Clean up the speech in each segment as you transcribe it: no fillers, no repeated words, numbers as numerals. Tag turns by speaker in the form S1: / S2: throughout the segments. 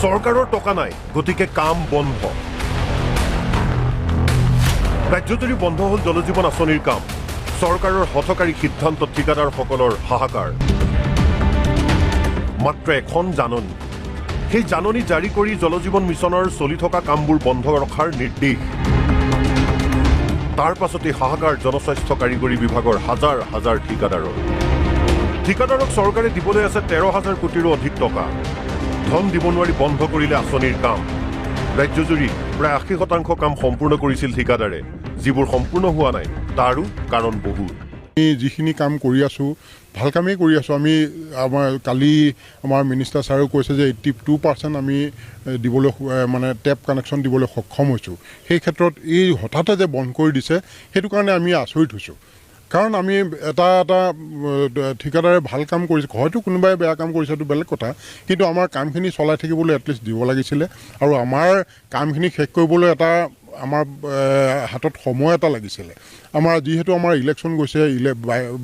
S1: চৰকাৰৰ টকা নাই, গতিকে কাম বন্ধ। ৰাজ্যজুৰি বন্ধ হ'ল জলজীৱন আঁচনিৰ কাম। চৰকাৰৰ হঠকাৰী সিদ্ধান্তত ঠিকাদাৰসকলৰ হাহাকাৰ। মাত্ৰ এখন জাননী, সেই জাননী জাৰি কৰি জলজীৱন মিছনৰ চলি থকা কামবোৰ বন্ধ ৰখাৰ নিৰ্দেশ। তাৰ পাছতে হাহাকাৰ জনস্বাস্থ্য কাৰিকৰী বিভাগৰ হাজাৰ হাজাৰ ঠিকাদাৰক চৰকাৰে দিবলৈ আছে 13,000 কোটিৰো অধিক টকা। ধন দিব নোৱাৰি বন্ধ কৰিলে আঁচনিৰ কাম। ৰাজ্যজুৰি প্ৰায় 80% কাম সম্পূৰ্ণ কৰিছিল ঠিকাদাৰে। যিবোৰ সম্পূৰ্ণ হোৱা নাই তাৰো কাৰণ বহুত।
S2: আমি যিখিনি কাম কৰি আছোঁ ভাল কামেই কৰি আছোঁ। আমি কালি আমাৰ মিনিষ্টাৰ ছাৰেও কৈছে যে 82% আমি দিবলৈ মানে টেপ কানেকশ্যন দিবলৈ সক্ষম হৈছোঁ। সেই ক্ষেত্ৰত এই হঠাতে যে বন্ধ কৰি দিছে সেইটো কাৰণে আমি আচৰিত হৈছোঁ। কাৰণ আমি এটা ঠিকাদাৰে ভাল কাম কৰিছে, হয়তো কোনোবাই বেয়া কাম কৰিছে সেইটো বেলেগ কথা, কিন্তু আমাৰ কামখিনি চলাই থাকিবলৈ এটলিষ্ট দিব লাগিছিলে। আৰু আমাৰ কামখিনি শেষ কৰিবলৈ আমাৰ হাতত সময় এটা লাগিছিলে। যিহেতু আমাৰ ইলেকশ্যন গৈছে,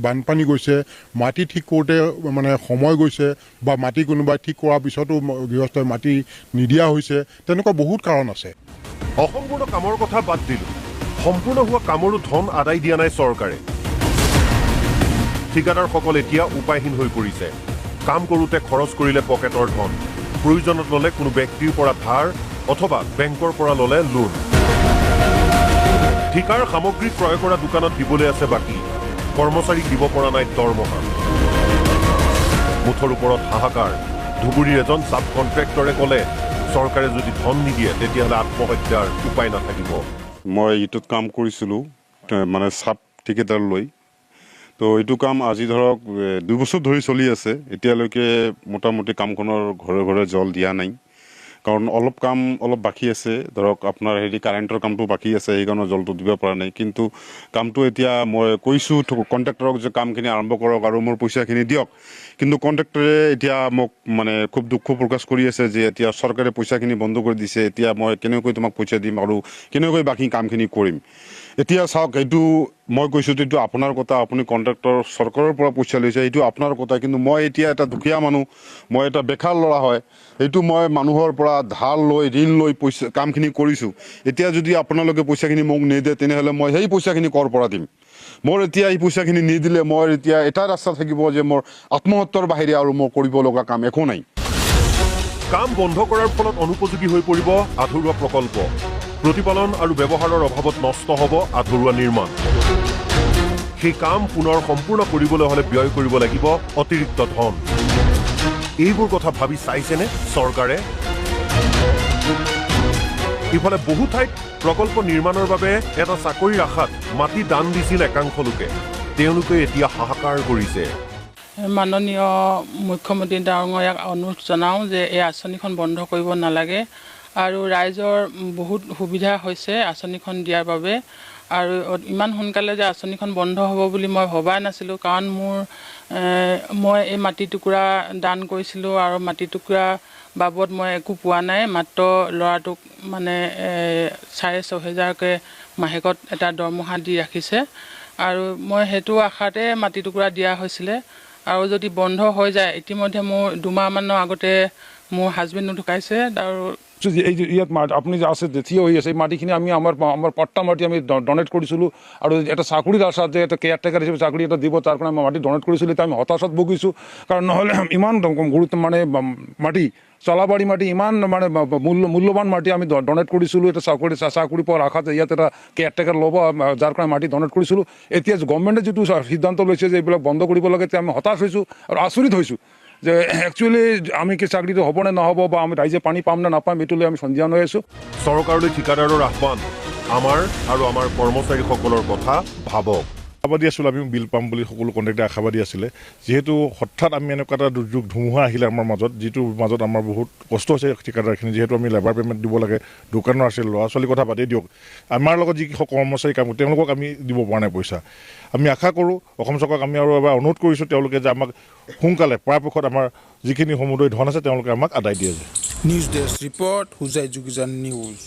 S2: বানপানী গৈছে, মাটি ঠিক কৰোঁতে মানে সময় গৈছে, বা মাটি কোনোবাই ঠিক কৰাৰ পিছতো গৃহস্থই মাটি নিদিয়া হৈছে, তেনেকুৱা বহুত কাৰণ আছে।
S1: অসম্পূৰ্ণ কামৰ কথা বাদ দিলোঁ, সম্পূৰ্ণ হোৱা কামৰো ধন আদায় দিয়া নাই চৰকাৰে। ঠিকাদাৰসকল এতিয়া উপায়হীন হৈ পৰিছে। কাম কৰোঁতে খৰচ কৰিলে পকেটৰ ধন, প্ৰয়োজনত ল'লে কোনো ব্যক্তিৰ পৰা ধাৰ অথবা বেংকৰ পৰা ল'লে লোন। ঠিকাৰ সামগ্ৰী ক্ৰয় কৰা দোকানত দিবলৈ আছে বাকী, কৰ্মচাৰীক দিব পৰা নাই দৰমহা। মুঠৰ ওপৰত হাহাকাৰ। ধুবুৰীৰ এজন চাব কণ্ট্ৰেক্টৰে ক'লে, চৰকাৰে যদি ধন নিদিয়ে তেতিয়াহ'লে আত্মহত্যাৰ উপায় নাথাকিব।
S3: মই এইটোত কাম কৰিছিলোঁ মানে চাব ঠিকাদাৰ লৈ। তো এইটো কাম আজি ধৰক 2 বছৰ ধৰি চলি আছে। এতিয়ালৈকে মোটামুটি কামখনৰ ঘৰে ঘৰে জল দিয়া নাই, কাৰণ কাম অলপ বাকী আছে। ধৰক আপোনাৰ কাৰেণ্টৰ কামটো বাকী আছে, সেইকাৰণে জলটো দিব পৰা নাই। কিন্তু কামটো এতিয়া মই কৈছোঁ কণ্ট্ৰেক্টৰক যে কামখিনি আৰম্ভ কৰক আৰু মোৰ পইচাখিনি দিয়ক, কিন্তু কণ্ট্ৰেক্টৰে এতিয়া মোক মানে খুব দুখ প্ৰকাশ কৰি আছে যে এতিয়া চৰকাৰে পইচাখিনি বন্ধ কৰি দিছে, এতিয়া মই কেনেকৈ তোমাক পইচা দিম আৰু কেনেকৈ বাকী কামখিনি কৰিম। এতিয়া চাওক, এইটো মই কৈছোঁ এইটো আপোনাৰ কথা, আপুনি কণ্ট্ৰেক্টৰ চৰকাৰৰ পৰা পইচা লৈছে, এইটো আপোনাৰ কথা। কিন্তু মই এতিয়া এটা দুখীয়া মানুহ, মই এটা বেকাৰ ল'ৰা হয়, এইটো মই মানুহৰ পৰা ধাৰ লৈ ঋণ লৈ পইচা কামখিনি কৰিছোঁ। এতিয়া যদি আপোনালোকে পইচাখিনি মোক নিদিয়ে তেনেহ'লে মই সেই পইচাখিনি ক'ৰ পৰা দিম? মোৰ এতিয়া এই পইচাখিনি নিদিলে মই এতিয়া এটা ৰাস্তা থাকিব যে মোৰ আত্মহত্যাৰ বাহিৰে আৰু মোৰ কৰিব লগা কাম একো নাই।
S1: কাম বন্ধ কৰাৰ ফলত অনুপযোগী হৈ পৰিব আধৰুৱা প্ৰকল্প। প্ৰতিপালন আৰু ব্যৱহাৰৰ অভাৱত নষ্ট হ'ব আধৰুৱা নিৰ্মাণ। সেই কাম পুনৰ সম্পূৰ্ণ কৰিবলৈ হ'লে ব্যয় কৰিব লাগিব অতিৰিক্ত ধন। এইবোৰ কথা ভাবি চাইছেনে চৰকাৰে? ইফালে বহু ঠাইত প্ৰকল্প নিৰ্মাণৰ বাবে এটা চাকৰিৰ আশাত মাটি দান দিছিল একাংশ লোকে। তেওঁলোকে এতিয়া হাহাকাৰ কৰিছে।
S4: মাননীয় মুখ্যমন্ত্ৰী ডাঙৰীয়াক অনুৰোধ জনাওঁ যে এই আঁচনিখন বন্ধ কৰিব নালাগে, আৰু ৰাইজৰ বহুত সুবিধা হৈছে আঁচনিখন দিয়াৰ বাবে। আৰু ইমান সোনকালে যে আঁচনিখন বন্ধ হ'ব বুলি মই ভবাই নাছিলোঁ, কাৰণ মই এই মাটি টুকুৰা দান কৰিছিলোঁ, আৰু মাটি টুকুৰা বাবদ মই একো পোৱা নাই। মাত্ৰ ল'ৰাটোক মানে 6,500কৈ মাহেকত এটা দৰমহা দি ৰাখিছে, আৰু মই সেইটো আশাতে মাটি টুকুৰা দিয়া হৈছিলে। আৰু যদি বন্ধ হৈ যায়, ইতিমধ্যে মোৰ 2 মাহমানৰ আগতে মোৰ হাজবেণ্ডো ঢুকাইছে। আৰু
S5: এই যে ইয়াত আপুনি যে আছে থিয় হৈ আছে, এই মাটিখিনি আমি আমাৰ পাট্টা মাটি আমি ডনেট কৰিছিলোঁ, আৰু এটা চাকৰিৰ আশাত যে এটা কেয়াৰটেকাৰ হিচাপে চাকৰি এটা দিব, তাৰ কাৰণে আমি মাটি ডনেট কৰিছিলোঁ। এতিয়া আমি হতাশাত ভুগিছোঁ, কাৰণ নহ'লে ইমান গুৰুত্ব মানে মাটি চলাবাৰী মাটি, ইমান মানে মূল্যৱান মাটি আমি ডনেট কৰিছিলোঁ। এটা চাকৰি পোৱাৰ আশাত ইয়াত এটা কেয়াৰটেকাৰ ল'ব, যাৰ কাৰণে মাটি ডনেট কৰিছিলোঁ। এতিয়া গভৰ্ণমেণ্টে যিটো সিদ্ধান্ত লৈছে যে এইবিলাক বন্ধ কৰিব লাগে, তেতিয়া আমি হতাশ হৈছোঁ আৰু আচৰিত হৈছোঁ যে একচুৱেলি আমি কি চাকৰিটো হ'ব নে নহ'ব, বা আমি ৰাইজে পানী পাম নে নাপাম, এইটো লৈ আমি সন্ধিয়ান হৈ আছোঁ।
S1: চৰকাৰলৈ ঠিকাদাৰৰ আহ্বান, আমাৰ আৰু আমাৰ কৰ্মচাৰীসকলৰ কথা ভাবক।
S6: আশাবাদী আছিলোঁ, আমি বিল পাম বুলি সকলো কণ্ট্ৰেক্টৰে আশাবাদী আছিলে। যিহেতু হঠাৎ আমি এনেকুৱা এটা দুৰ্যোগ ধুমুহা আহিলে আমাৰ মাজত, যিটোৰ মাজত আমাৰ বহুত কষ্ট হৈছে ঠিকাদাৰখিনি। যিহেতু আমি লেবাৰ পে'মেণ্ট দিব লাগে, দোকানৰ আছে, ল'ৰা ছোৱালীৰ কথা বাদেই দিয়ক, আমাৰ লগত যি কৰ্মচাৰী কাম কৰে তেওঁলোকক আমি দিব পৰা নাই পইচা। আমি আশা কৰোঁ অসম চৰকাৰক আমি আৰু এবাৰ অনুৰোধ কৰিছোঁ, তেওঁলোকে যে আমাক সোনকালে পৰাপক্ষত আমাৰ যিখিনি সমুদয় ধন আছে তেওঁলোকে আমাক আদায় দিয়ে।
S7: নিউজ ডেস্ক ৰিপৰ্ট, হুজাই যোগিজান নিউজ।